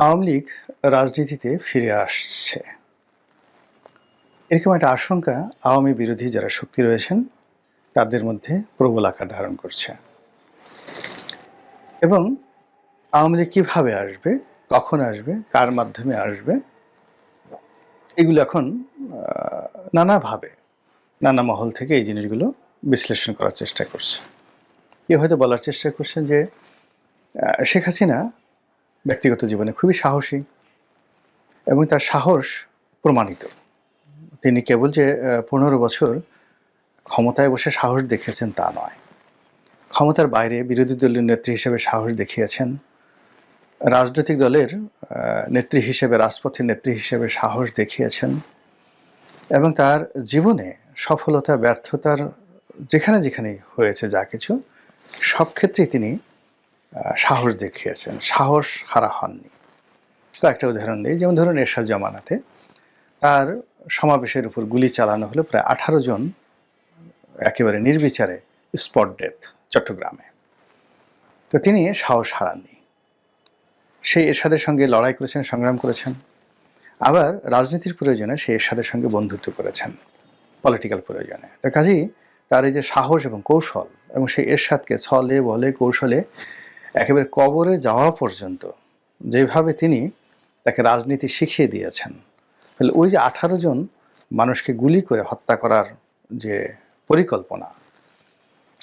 আওয়ামী লীগ রাজনীতিতে ফিরে আসছে। এরকম একটা আশঙ্কা আওয়ামী বিরোধী যারা শক্তি রয়েছেন তাদের মধ্যে প্রবল আকার ধারণ করছে। এবং আওয়ামী লীগ কীভাবে আসবে, কখন আসবে, কার মাধ্যমে আসবে, এগুলো এখন নানাভাবে নানা মহল থেকে এই জিনিসগুলো বিশ্লেষণ করার চেষ্টা করছে। কেউ হয়তো বলার চেষ্টা করছেন যে শেখ হাসিনা ব্যক্তিগত জীবনে খুবই সাহসী এবং তার সাহস প্রমাণিত। তিনি কেবল যে ১৫ বছর ক্ষমতায় বসে সাহস দেখিয়েছেন তা নয়, ক্ষমতার বাইরে বিরোধী দলীয় নেত্রী হিসেবে সাহস দেখিয়েছেন, রাজনৈতিক দলের নেত্রী হিসেবে, রাজপথের নেত্রী হিসেবে সাহস দেখিয়েছেন এবং তার জীবনে সফলতা ব্যর্থতার যেখানে যেখানেই হয়েছে যা কিছু সব ক্ষেত্রেই তিনি সাহস দেখিয়েছেন, সাহস হারা হননি। কয়েকটা উদাহরণ দিই, যেমন ধরুন এরশাদ জামানাতে তার সমাবেশের উপর গুলি চালানো হলো, প্রায় 18 জন একেবারে নির্বিচারে স্পট ডেথ চট্টগ্রামে। তো তিনি সাহস হারাননি, সেই এরশাদের সঙ্গে লড়াই করেছেন, সংগ্রাম করেছেন। আবার রাজনীতির প্রয়োজনে সেই এরশাদের সঙ্গে বন্ধুত্ব করেছেন, পলিটিক্যাল প্রয়োজনে। তো কাজেই তার এই যে সাহস এবং কৌশল, এবং সেই এরশাদকে ছলে বলে কৌশলে একেবারে কবরে যাওয়া পর্যন্ত যেভাবে তিনি তাকে রাজনীতি শিখিয়ে দিয়েছেন, তাহলে ওই যে 18 জন মানুষকে গুলি করে হত্যা করার যে পরিকল্পনা,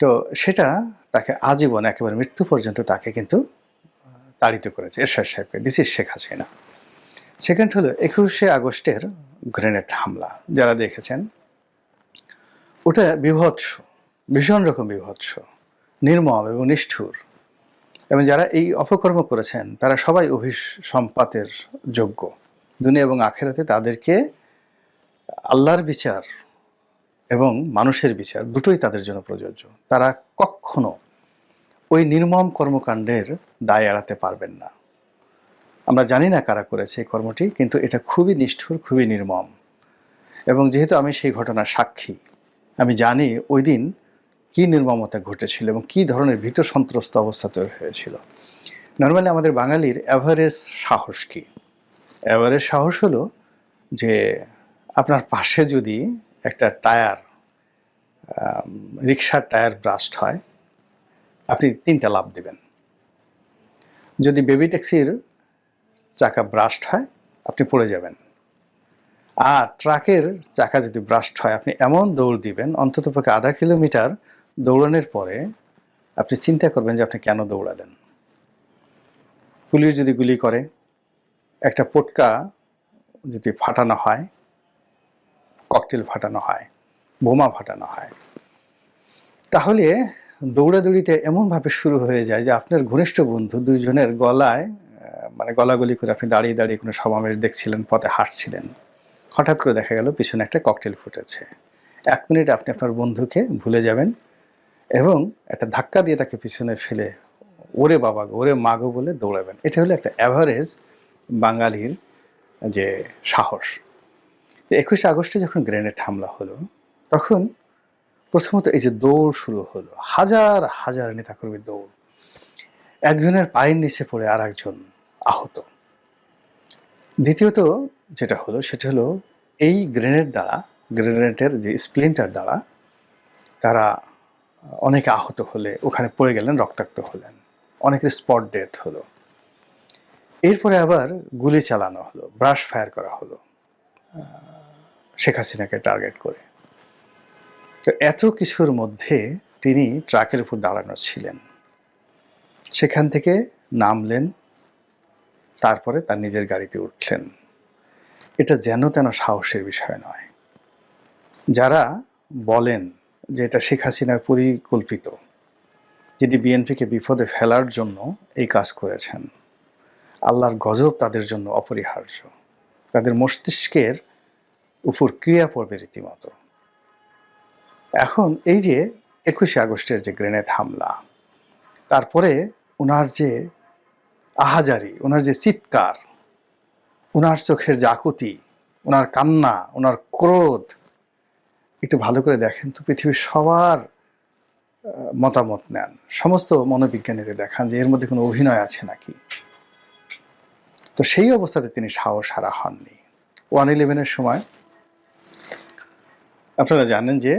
তো সেটা তাকে আজীবন একেবারে মৃত্যু পর্যন্ত তাকে কিন্তু তাড়িত করেছে এরশাদ সাহেবকে। This is Sheikh Hasina. Second হলো 21শে আগস্টের গ্রেনেড হামলা, যারা দেখেছেন ওটা বিভৎস, ভীষণ রকম বিভৎস, নির্মম এবং নিষ্ঠুর, এবং যারা এই অপকর্ম করেছেন তারা সবাই অভিসম্পাতের যোগ্য। দুনিয়া এবং আখেরাতে তাদেরকে আল্লাহর বিচার এবং মানুষের বিচার দুটোই তাদের জন্য প্রযোজ্য। তারা কখনো ওই নির্মম কর্মকাণ্ডের দায় এড়াতে পারবেন না। আমরা জানি না কারা করেছে এই কর্মটি, কিন্তু এটা খুবই নিষ্ঠুর, খুবই নির্মম। এবং যেহেতু আমি সেই ঘটনার সাক্ষী, আমি জানি ওই দিন কী নির্মমতা ঘটেছিল এবং কী ধরনের ভীত সন্ত্রস্ত অবস্থা তৈরি হয়েছিল। নর্মালি আমাদের বাঙালির অ্যাভারেজ সাহস কী? অ্যাভারেজ সাহস হলো যে আপনার পাশে যদি একটা টায়ার, রিক্সার টায়ার ব্রাস্ট হয়, আপনি 3টা লাফ দেবেন। যদি বেবি ট্যাক্সির চাকা ব্রাস্ট হয়, আপনি পড়ে যাবেন। আর ট্রাকের চাকা যদি ব্রাস্ট হয়, আপনি এমন দৌড় দিবেন, অন্ততপক্ষে আধা কিলোমিটার দৌড়ানোর পরে আপনি চিন্তা করবেন যে আপনি কেন দৌড়ালেন। পুলিশ যদি গুলি করে, একটা পটকা যদি ফাটানো হয়, ককটেল ফাটানো হয়, বোমা ফাটানো হয়, তাহলে দৌড়াদৌড়িতে এমনভাবে শুরু হয়ে যায় যে আপনার ঘনিষ্ঠ বন্ধু দুইজনের গলায়, মানে গলাগলি করে আপনি দাঁড়িয়ে দাঁড়িয়ে কোনো সমাবেশ দেখছিলেন, পথে হাঁটছিলেন, হঠাৎ করে দেখা গেল পিছনে একটা ককটেল ফুটেছে। 1 মিনিট আপনি আপনার বন্ধুকে ভুলে যাবেন এবং একটা ধাক্কা দিয়ে তাকে পিছনে ফেলে ওরে বাবা গো, ওরে মা গো বলে দৌড়াবেন। এটা হলো একটা অ্যাভারেজ বাঙালির যে সাহস। 21শে আগস্টে যখন গ্রেনেড হামলা হলো, তখন প্রথমত এই যে দৌড় শুরু হলো, হাজার হাজার নেতাকর্মীর দৌড়, একজনের পায়ের নিচে পড়ে আর একজন আহত। দ্বিতীয়ত যেটা হলো সেটা হলো এই গ্রেনেডের যে স্প্লিন্টার দ্বারা তারা অনেকে আহত হলে ওখানে পড়ে গেলেন, রক্তাক্ত হলেন, অনেকের স্পট ডেথ হলো। এরপরে আবার গুলি চালানো হলো, ব্রাশ ফায়ার করা হলো শেখ হাসিনাকে টার্গেট করে। তো এত কিছুর মধ্যে তিনি ট্রাকের উপর দাঁড়ানো ছিলেন, সেখান থেকে নামলেন, তারপরে তার নিজের গাড়িতে উঠলেন। এটা যেন তেন সাহসের বিষয় নয়। যারা বলেন যে এটা শেখ হাসিনার পরিকল্পিত, যিনি বিএনপিকে বিপদে ফেলার জন্য এই কাজ করেছেন, আল্লাহর গজব তাদের জন্য অপরিহার্য। তাদের মস্তিষ্কের উপর ক্রিয়া পড়বে রীতিমতো। এখন এই যে 21শে আগস্টের যে গ্রেনেড হামলা, তারপরে ওনার যে আহাজারি, ওনার যে চিৎকার, ওনার চোখের যে আকুতি, ওনার কান্না, ওনার ক্রোধ, একটু ভালো করে দেখেন তো, পৃথিবীর সবার মতামত নেন, সমস্ত মনোবিজ্ঞানীদের দেখান যে এর মধ্যে কোনো অভিনয় আছে নাকি। তো সেই অবস্থাতে তিনি সাহস হারা হননি। 1/11-এর সময় আপনারা জানেন যে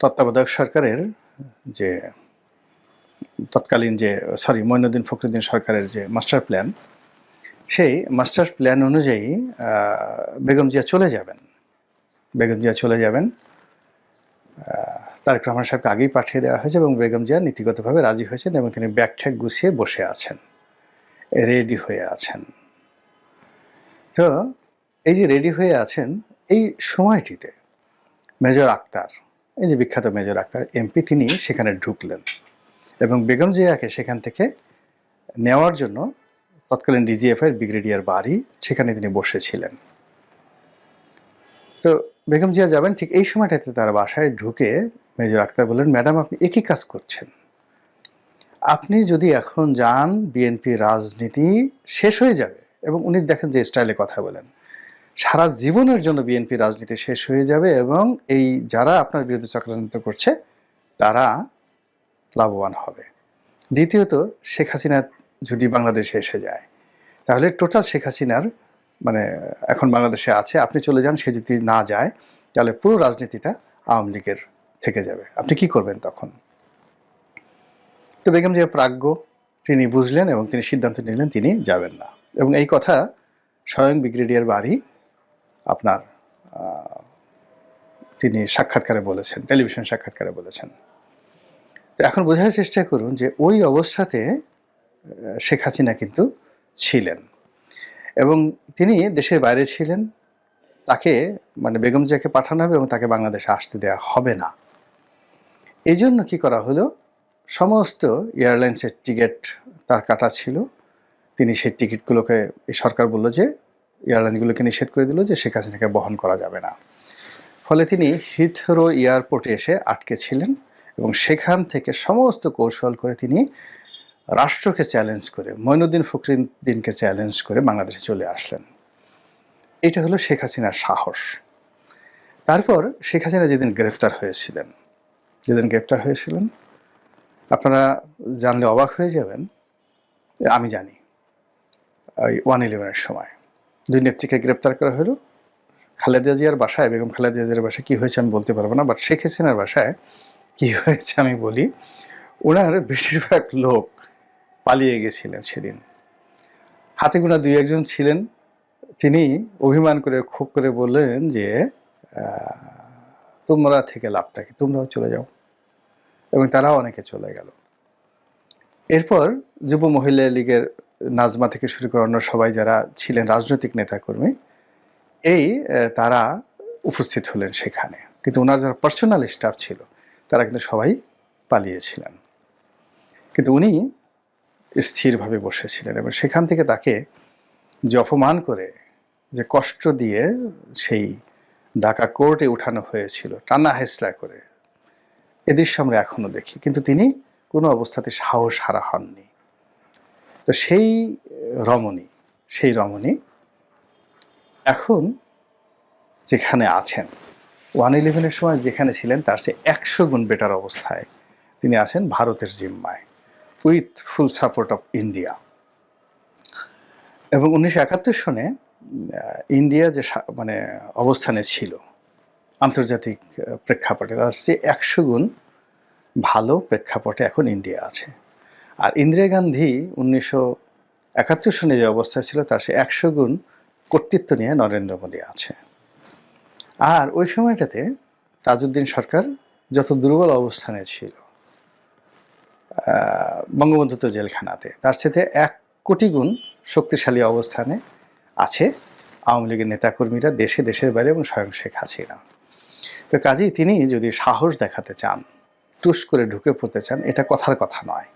তত্ত্বাবধায়ক সরকারের যে তৎকালীন যে মঈনুদ্দিন ফখরুদ্দিন সরকারের যে মাস্টার প্ল্যান, সেই মাস্টার প্ল্যান অনুযায়ী বেগম জিয়া চলে যাবেন। বেগম জিয়া চলে যাবেন, তারেক রহমান সাহেবকে আগেই পাঠিয়ে দেওয়া হয়েছে এবং বেগম জিয়া নীতিগতভাবে রাজি হয়েছেন এবং তিনি ব্যাগ ঠ্যাগ গুছিয়ে বসে আছেন, রেডি হয়ে আছেন। তো এই যে রেডি হয়ে আছেন, এই সময়টিতে মেজর আক্তার, এই যে বিখ্যাত মেজর আক্তার এমপি, তিনি সেখানে ঢুকলেন এবং বেগম জিয়াকে সেখান থেকে নেওয়ার জন্য তৎকালীন ডিজিএফআই এর ব্রিগেডিয়ার বাড়ি, সেখানে তিনি বসেছিলেন। তো বেগম জিয়া যাবেন, ঠিক এই সময়টাতে তার বাসায় ঢুকে মেজর আক্তার বললেন, ম্যাডাম আপনি একই কাজ করছেন, আপনি যদি এখন যান বিএনপি রাজনীতি শেষ হয়ে যাবে। এবং উনি দেখেন যে স্টাইলে কথা বলেন, সারা জীবনের জন্য বিএনপি রাজনীতি শেষ হয়ে যাবে এবং এই যারা আপনার বিরুদ্ধে চক্রান্ত করছে তারা লাভবান হবে। দ্বিতীয়ত, শেখ হাসিনা যদি বাংলাদেশে এসে যায় তাহলে টোটাল শেখ হাসিনার মানে এখন বাংলাদেশে আছে, আপনি চলে যান, সে যদি না যায় তাহলে পুরো রাজনীতিটা আওয়ামী লীগের থেকে যাবে, আপনি কি করবেন তখন? তো বেগম জিয়া প্রাজ্ঞ, তিনি বুঝলেন এবং তিনি সিদ্ধান্ত নিলেন তিনি যাবেন না। এবং এই কথা স্বয়ং ব্রিগেডিয়ার বাড়ি আপনার তিনি সাক্ষাৎকারে বলেছেন, টেলিভিশন সাক্ষাৎকারে বলেছেন। তো এখন বোঝার চেষ্টা করুন যে ওই অবস্থাতে শেখ হাসিনা কিন্তু ছিলেন এবং তিনি দেশের বাইরে ছিলেন। তাকে মানে বেগম জিয়াকে পাঠানো হবে এবং তাকে বাংলাদেশে আসতে দেওয়া হবে না। এই জন্য কী করা হলো, সমস্ত এয়ারলাইন্সের টিকিট তার কাটা ছিল। তিনি সেই টিকিটগুলোকে, এই সরকার বলল যে এয়ারলাইনগুলোকে নিষেধ করে দিল যে শেখ হাসিনাকে বহন করা যাবে না। ফলে তিনি হিথরো এয়ারপোর্টে এসে আটকে ছিলেন এবং সেখান থেকে সমস্ত কৌশল করে তিনি রাষ্ট্রকে চ্যালেঞ্জ করে, মঈনুদ্দিন ফখরুদ্দিনকে চ্যালেঞ্জ করে বাংলাদেশে চলে আসলেন। এটা হলো শেখ হাসিনার সাহস। তারপর শেখ হাসিনা যেদিন গ্রেফতার হয়েছিলেন, আপনারা জানলে অবাক হয়ে যাবেন, আমি জানি। ওই 1/11-এর সময় 2 নেত্রীকে গ্রেপ্তার করা হলো। খালেদা জিয়ার বাসায়, বেগম খালেদা জিয়ার বাসায় কী হয়েছে আমি বলতে পারবো না, বাট শেখ হাসিনার বাসায় কী হয়েছে আমি বলি। ওনার বেশিরভাগ লোক পালিয়ে গেছিলেন সেদিন, হাতে গোনা 2-1 জন ছিলেন। তিনি অভিমান করে খুব করে বললেন যে তোমরা থেকে লাভটা কি, তোমরাও চলে যাও, এবং তারাও অনেকে চলে গেল। এরপর যুব মহিলা লীগের নাজমা থেকে শুরু করে অন্য সবাই যারা ছিলেন রাজনৈতিক নেতাকর্মী, তারা উপস্থিত হলেন সেখানে, কিন্তু ওনার যারা পার্সোনাল স্টাফ ছিল তারা কিন্তু সবাই পালিয়েছিলেন। কিন্তু উনি স্থিরভাবে বসেছিলেন এবং সেখান থেকে তাকে যে অপমান করে, যে কষ্ট দিয়ে সেই ঢাকা কোর্টে উঠানো হয়েছিল টানা হেঁচড়া করে, এ দৃশ্য আমরা এখনো দেখি, কিন্তু তিনি কোনো অবস্থাতে সাহস হারা হননি। তো সেই রমণী এখন যেখানে আছেন, 1/11-এর সময় যেখানে ছিলেন তার চেয়ে 100 গুণ বেটার অবস্থায় তিনি আছেন ভারতের জিম্মায়, with full support of India. এবং 1971 সনে ইন্ডিয়া যে মানে অবস্থানে ছিল আন্তর্জাতিক প্রেক্ষাপটে, তার চেয়ে 100 গুণ ভালো প্রেক্ষাপটে এখন ইন্ডিয়া আছে। আর ইন্দিরা গান্ধী 1971 সনে যে অবস্থায় ছিল তার চেয়ে 100 গুণ কর্তৃত্ব নিয়ে নরেন্দ্র মোদী আছে। আর ওই সময়টাতে তাজউদ্দিন সরকার যত দুর্বল অবস্থানে ছিল, বঙ্গবন্ধু তো জেলখানাতে, তার সাথে 1 কোটি গুণ শক্তিশালী অবস্থানে আছে আওয়ামী লীগের নেতাকর্মীরা দেশের বাইরে এবং স্বয়ং শেখ হাসিনা। তো কাজেই তিনি যদি সাহস দেখাতে চান, টুস করে ঢুকে পড়তে চান, এটা কথার কথা নয়,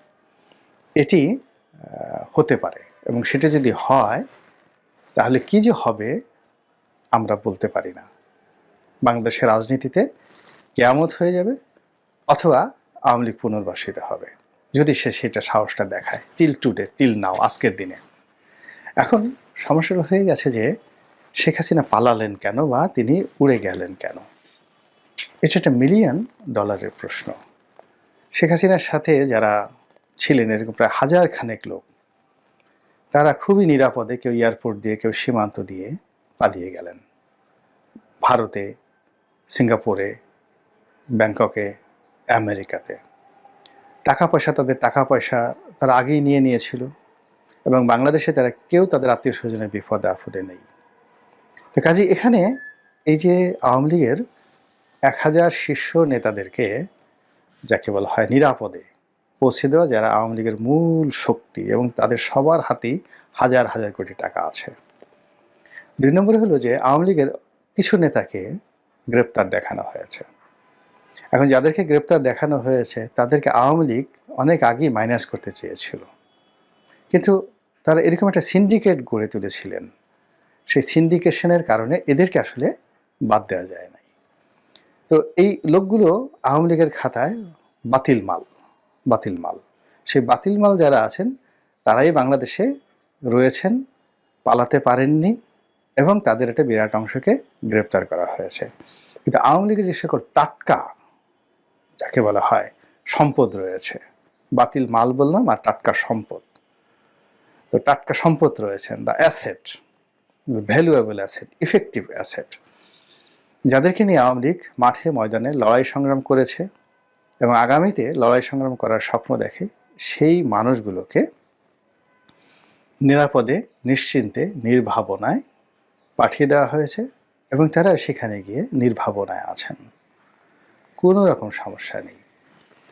এটি হতে পারে। এবং সেটা যদি হয় তাহলে কি যে হবে আমরা বলতে পারি না। বাংলাদেশের রাজনীতিতে কিয়ামত হয়ে যাবে অথবা আওয়ামী লীগ পুনর্বাসিত হবে, যদি সে সেটা সাহসটা দেখায়। টিল নাও, আজকের দিনে। এখন সমস্যাটা হয়ে গেছে যে শেখ হাসিনা পালালেন কেন বা তিনি উড়ে গেলেন কেন, এটা একটা $1 মিলিয়ন প্রশ্ন। শেখ হাসিনার সাথে যারা ছিলেন এরকম প্রায় 1000 খানেক লোক, তারা খুবই নিরাপদে, কেউ এয়ারপোর্ট দিয়ে, কেউ সীমান্ত দিয়ে পালিয়ে গেলেন ভারতে, সিঙ্গাপুরে, ব্যাংককে, আমেরিকাতে। টাকা পয়সা, তাদের টাকা পয়সা তারা আগেই নিয়ে নিয়েছিল, এবং বাংলাদেশে তারা কেউ তাদের আত্মীয় স্বজনের বিপদে আপদে নেই। তো কাজে এখানে এই যে আওয়ামী লীগের 1000 শীর্ষ নেতাদেরকে, যাকে বলা হয় নিরাপদে পৌঁছে দেওয়া, যারা আওয়ামী লীগের মূল শক্তি, এবং তাদের সবার হাতেই হাজার হাজার কোটি টাকা আছে। 2 নম্বরে হলো যে আওয়ামী লীগের কিছু নেতাকে গ্রেপ্তার দেখানো হয়েছে। এখন যাদেরকে গ্রেপ্তার দেখানো হয়েছে তাদেরকে আওয়ামী লীগ অনেক আগেই মাইনাস করতে চেয়েছিল, কিন্তু তারা এরকম একটা সিন্ডিকেট গড়ে তুলেছিলেন। সেই সিন্ডিকেশনের কারণে এদেরকে আসলে বাদ দেওয়া যায় নাই। তো এই লোকগুলো আওয়ামী লীগের খাতায় বাতিল মাল, বাতিল মাল। সেই বাতিল মাল যারা আছেন তারাই বাংলাদেশে রয়েছেন, পালাতে পারেননি, এবং তাদের একটা বিরাট অংশকে গ্রেপ্তার করা হয়েছে। কিন্তু আওয়ামী লীগের যে সকল টাটকা, যাকে বলা হয় সম্পদ রয়েছে, বাতিল মাল বললাম আর টাটকা সম্পদ, তো টাটকা সম্পদ রয়েছেন, the asset, valuable asset, effective asset, যাদেরকে নিয়ে আওয়ামী লীগ মাঠে ময়দানে লড়াই সংগ্রাম করেছে এবং আগামীতে লড়াই সংগ্রাম করার স্বপ্ন দেখে, সেই মানুষগুলোকে নিরাপদে, নিশ্চিন্তে, নির্ভাবনায় পাঠিয়ে দেওয়া হয়েছে, এবং তারা সেখানে গিয়ে নির্ভাবনায় আছেন, কোনো রকম সমস্যা নেই।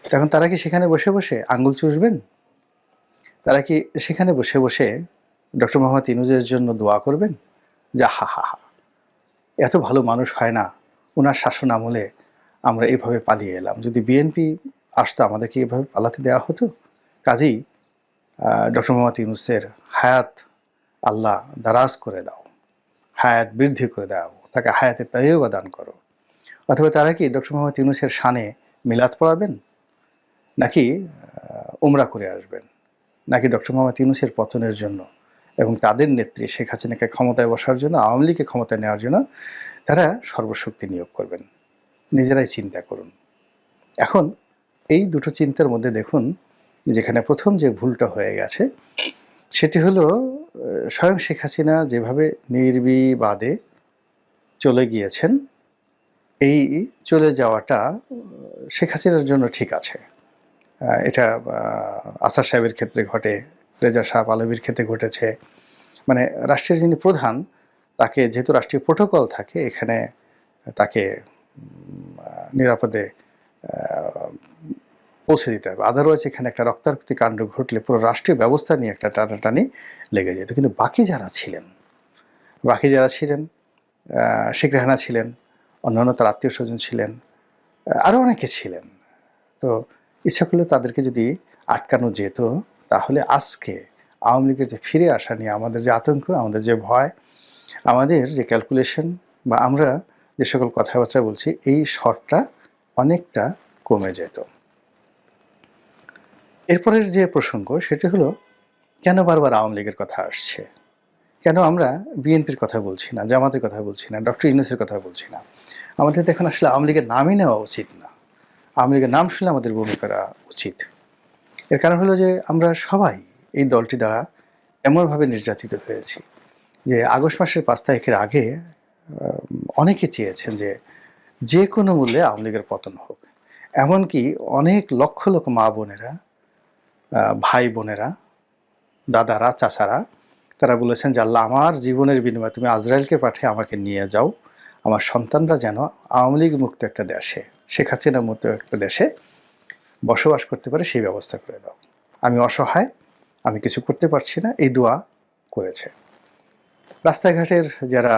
এখন তারা কি সেখানে বসে বসে আঙ্গুল চুষবেন? তারা কি সেখানে বসে বসে ডক্টর মোহাম্মদ ইউনূসের জন্য দোয়া করবেন? যা হা হা হা, এত ভালো মানুষ হয় না, ওনার শাসন আমলে আমরা এভাবে পালিয়ে এলাম, যদি বিএনপি আসতো আমাদেরকে এভাবে পালাতে দেওয়া হতো। কাজেই ডক্টর মোহাম্মদ ইউনূসের হায়াত আল্লাহ দারাজ করে দাও, হায়াত বৃদ্ধি করে দাও, তাকে হায়াতে তাইয়্যিবা দান করো। অথবা তারা কি ডক্টর মোহাম্মদ ইউনূসের শানে মিলাদ পড়াবেন, নাকি উমরা করে আসবেন, নাকি ডক্টর মোহাম্মদ ইউনূসের পতনের জন্য এবং তাদের নেত্রী শেখ হাসিনাকে ক্ষমতায় বসার জন্য, আওয়ামী লীগকে ক্ষমতায় নেওয়ার জন্য তারা সর্বশক্তি নিয়োগ করবেন? নিজেরাই চিন্তা করুন। এখন এই দুটো চিন্তার মধ্যে দেখুন, যেখানে প্রথম যে ভুলটা হয়ে গেছে সেটি হলো স্বয়ং শেখ হাসিনা যেভাবে নির্বিবাদে চলে গিয়েছেন, এই চলে যাওয়াটা শেখ হাসিনার জন্য ঠিক আছে। এটা আসাদ সাহেবের ক্ষেত্রে ঘটে, রেজা শাহ পাহলভীর ক্ষেত্রে ঘটেছে। মানে রাষ্ট্রের যিনি প্রধান, তাকে যেহেতু রাষ্ট্রীয় প্রোটোকল থাকে, এখানে তাকে নিরাপদে পৌঁছে দিতে হবে, আদারওয়াইজ এখানে একটা রক্তারক্তি কাণ্ড ঘটলে পুরো রাষ্ট্রীয় ব্যবস্থা নিয়ে একটা টানাটানি লেগে যেত। কিন্তু বাকি যারা ছিলেন, শেখ রেহানা ছিলেন, অন্যান্য তার আত্মীয় স্বজন ছিলেন, আরও অনেকে ছিলেন, তো ইচ্ছা করলে তাদেরকে যদি আটকানো যেত, তাহলে আজকে আওয়ামী লীগের যে ফিরে আসা নিয়ে আমাদের যে আতঙ্ক, আমাদের যে ভয়, আমাদের যে ক্যালকুলেশন, বা আমরা যে সকল কথাবার্তা বলছি, এই শর্টটা অনেকটা কমে যেত। এরপরের যে প্রসঙ্গ সেটি হলো, কেন বারবার আওয়ামী লীগের কথা আসছে, কেন আমরা বিএনপির কথা বলছি না, জামাতের কথা বলছি না, ডক্টর ইউনূসের কথা বলছি না? আমাদের তো এখন আসলে আওয়ামী লীগের নামই নেওয়া উচিত না, আওয়ামী লীগের নাম শুনে আমাদের বমি করা উচিত। এর কারণ হলো যে আমরা সবাই এই দলটি দ্বারা এমনভাবে নির্যাতিত হয়েছি যে আগস্ট মাসের 5 তারিখের আগে অনেকে চেয়েছেন যে যে কোনো মূল্যে আওয়ামী লীগের পতন হোক। এমনকি অনেক লক্ষ লক্ষ মা বোনেরা, ভাই বোনেরা, দাদারা, চাচারা, তারা বলেছেন যে আল্লাহ, আমার জীবনের বিনিময়ে তুমি আজরাইলকে পাঠিয়ে আমাকে নিয়ে যাও, আমার সন্তানরা যেন আওয়ামী লীগ মুক্ত একটা দেশে, শেখ হাসিনা মুক্ত একটা দেশে বসবাস করতে পারে, সেই ব্যবস্থা করে দাও। আমি অসহায়, আমি কিছু করতে পারছি না, এই দোয়া করেছে। রাস্তাঘাটের যারা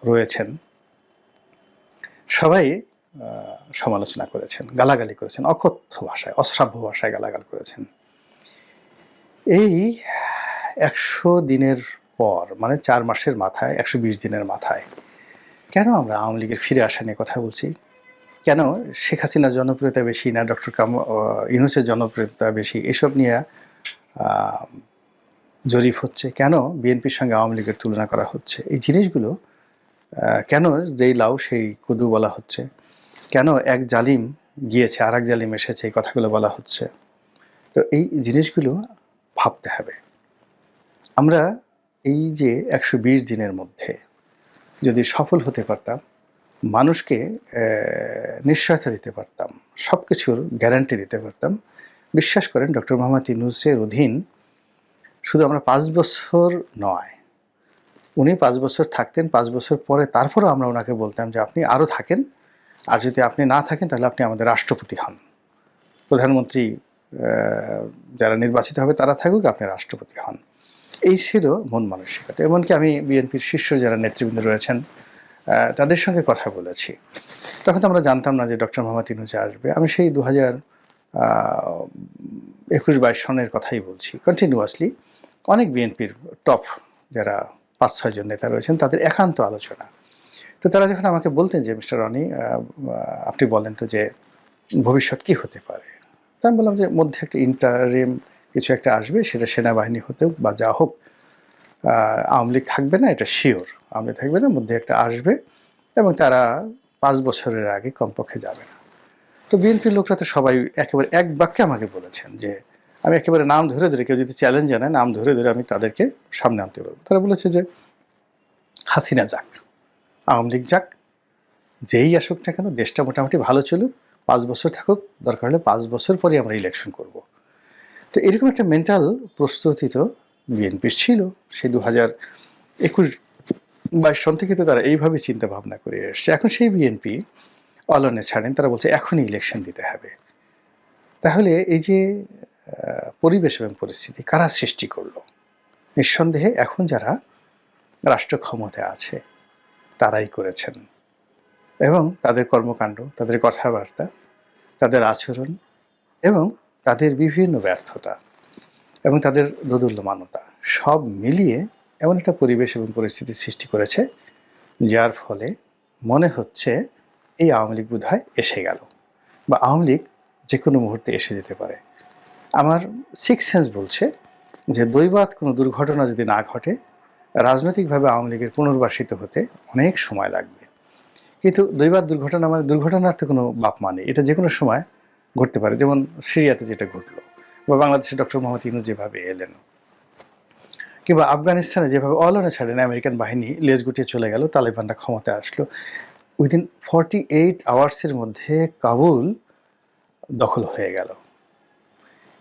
রয়েছেন সবাই সমালোচনা করেছেন, গালাগালি করেছেন, অকথ্য ভাষায়, অশ্রাব্য ভাষায় গালাগাল করেছেন। এই 100 দিনের পর, মানে 4 মাসের মাথায়, 120 দিনের মাথায় কেন আমরা আওয়ামী লীগের ফিরে আসা নিয়ে কথা বলছি? কেন শেখ হাসিনার জনপ্রিয়তা বেশি না ডক্টর ইউনূসের জনপ্রিয়তা বেশি, এসব নিয়ে জরিপ হচ্ছে? কেন বিএনপির সঙ্গে আওয়ামী লীগের তুলনা করা হচ্ছে? এই জিনিসগুলো কেন যেই লাউ সেই কুদু বলা হচ্ছে? কেন এক জালিম গিয়েছে আর এক জালিম এসেছে, এই কথাগুলো বলা হচ্ছে? তো এই জিনিসগুলো ভাবতে হবে। আমরা এই যে ১২০ দিনের মধ্যে যদি সফল হতে পারতাম, মানুষকে নিশ্চয়তা দিতে পারতাম, সব কিছুর গ্যারান্টি দিতে পারতাম, বিশ্বাস করেন ডক্টর মোহাম্মদ ইউনূসের অধীন শুধু আমরা ৫ বছর নয়, উনি ৫ বছর থাকতেন, ৫ বছর পরে তারপরেও আমরা ওনাকে বলতাম যে আপনি আরও থাকেন, আর যদি আপনি না থাকেন তাহলে আপনি আমাদের রাষ্ট্রপতি হন। প্রধানমন্ত্রী যারা নির্বাচিত হবে তারা থাকুক, আপনি রাষ্ট্রপতি হন। এই ছিল মন মানসিকতা। এমনকি আমি বিএনপির শীর্ষ যারা নেতৃবৃন্দ রয়েছেন তাদের সঙ্গে কথা বলেছি। তখন তো আমরা জানতাম না যে ডক্টর মোহাম্মদ ইউনূস আসবে। আমি সেই ২০২১-২২ সনের কথাই বলছি। কন্টিনিউয়াসলি অনেক বিএনপির টপ যারা ৫-৬ জন নেতা রয়েছেন তাদের একান্ত আলোচনা। তো তারা যখন আমাকে বলতেন যে মিস্টার রনি আপনি বলেন তো যে ভবিষ্যৎ কী হতে পারে? তা আমি বললাম যে মধ্যে একটা ইন্টারিম কিছু একটা আসবে, সেটা সেনাবাহিনী হতেও বা যা হোক, আওয়ামী লীগ থাকবে না এটা শিওর। আওয়ামী লীগ থাকবে না, মধ্যে একটা আসবে এবং তারা ৫ বছরের আগে কমপক্ষে যাবে না। তো বিএনপির লোকরা তো সবাই একেবারে এক বাক্যে আমাকে বলেছেন যে আমি একেবারে নাম ধরে ধরে, কেউ যদি চ্যালেঞ্জ জানায় নাম ধরে ধরে আমি তাদেরকে সামনে আনতে পারবো। তারা বলেছে যে হাসিনা যাক, আওয়ামী লীগ যাক, যেই আসুক না কেন দেশটা মোটামুটি ভালো চলুক, ৫ বছর থাকুক, দরকার হলে ৫ বছর পরে আমরা ইলেকশন করব। তো এরকম একটা মেন্টাল প্রস্তুতি তো বিএনপির ছিল। সেই ২০২১-২২ সন থেকে তো তারা এইভাবে চিন্তা ভাবনা করে এসছে। এখন সেই বিএনপি অলনে ছাড়েন, তারা বলছে এখনই ইলেকশন দিতে হবে। তাহলে এই যে পরিবেশ এবং পরিস্থিতি কারা সৃষ্টি করলো? নিঃসন্দেহে এখন যারা রাষ্ট্র ক্ষমতায় আছে তারাই করেছেন। এবং তাদের কর্মকাণ্ড, তাদের কথাবার্তা, তাদের আচরণ এবং তাদের বিভিন্ন ব্যর্থতা এবং তাদের দোদুল্যমানতা সব মিলিয়ে এমন একটা পরিবেশ এবং পরিস্থিতি সৃষ্টি করেছে, যার ফলে মনে হচ্ছে এই আওয়ামী লীগ বোধহয় এসে গেল, বা আওয়ামী লীগ যে কোনো মুহূর্তে এসে যেতে পারে। আমার সিক্স সেন্স বলছে যে দৈবাৎ কোনো দুর্ঘটনা যদি না ঘটে, রাজনৈতিকভাবে আওয়ামী লীগের পুনর্বাসিত হতে অনেক সময় লাগবে। কিন্তু দৈবাৎ দুর্ঘটনা মানে দুর্ঘটনার তো কোনো বাপ মানে, এটা যে কোনো সময় ঘটতে পারে। যেমন সিরিয়াতে যেটা ঘটলো, বা বাংলাদেশে ডক্টর মোহাম্মদ ইউনূস যেভাবে এলেন, কিংবা আফগানিস্তানে যেভাবে অলনে ছাড়েন আমেরিকান বাহিনী লেজ গুটিয়ে চলে গেল, তালেবানরা ক্ষমতায় আসলো, উইদিন 48 আওয়ার্সের মধ্যে কাবুল দখল হয়ে গেল।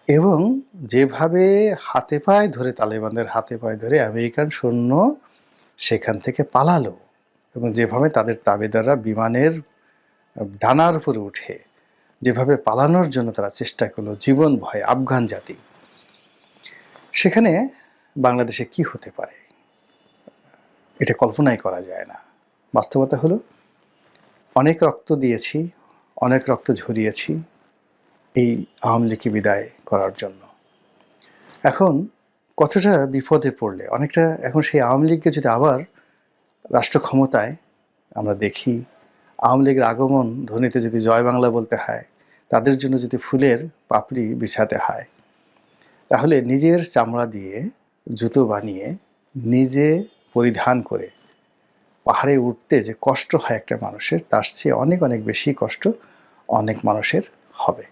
এবং যেভাবে হাতে পায়ে ধরে, তালেবানদের হাতে পায়ে ধরে আমেরিকান সৈন্য সেখান থেকে পালালো, এবং যেভাবে তাদের তাবেদাররা বিমানের ডানার উপরে উঠে যেভাবে পালানোর জন্য তারা চেষ্টা করলো জীবন ভয়ে, আফগান জাতি, সেখানে বাংলাদেশে কি হতে পারে এটা কল্পনাই করা যায় না। বাস্তবতা হলো অনেক রক্ত দিয়েছি, অনেক রক্ত ঝরিয়েছি এই আওয়ামী লীগকে বিদায় করার জন্য। এখন কতটা বিপদে পড়লে, অনেকটা এখন সেই আওয়ামী লীগকে যদি আবার রাষ্ট্র ক্ষমতায় আমরা দেখি, আওয়ামী লীগের আগমন ধ্বনিতে যদি জয় বাংলা বলতে হয়, তাদের জন্য যদি ফুলের পাপড়ি বিছাতে হয়, তাহলে নিজের চামড়া দিয়ে জুতো বানিয়ে নিজে পরিধান করে পাহাড়ে উঠতে যে কষ্ট হয় একটা মানুষের, তার চেয়ে অনেক অনেক বেশি কষ্ট অনেক মানুষের হবে।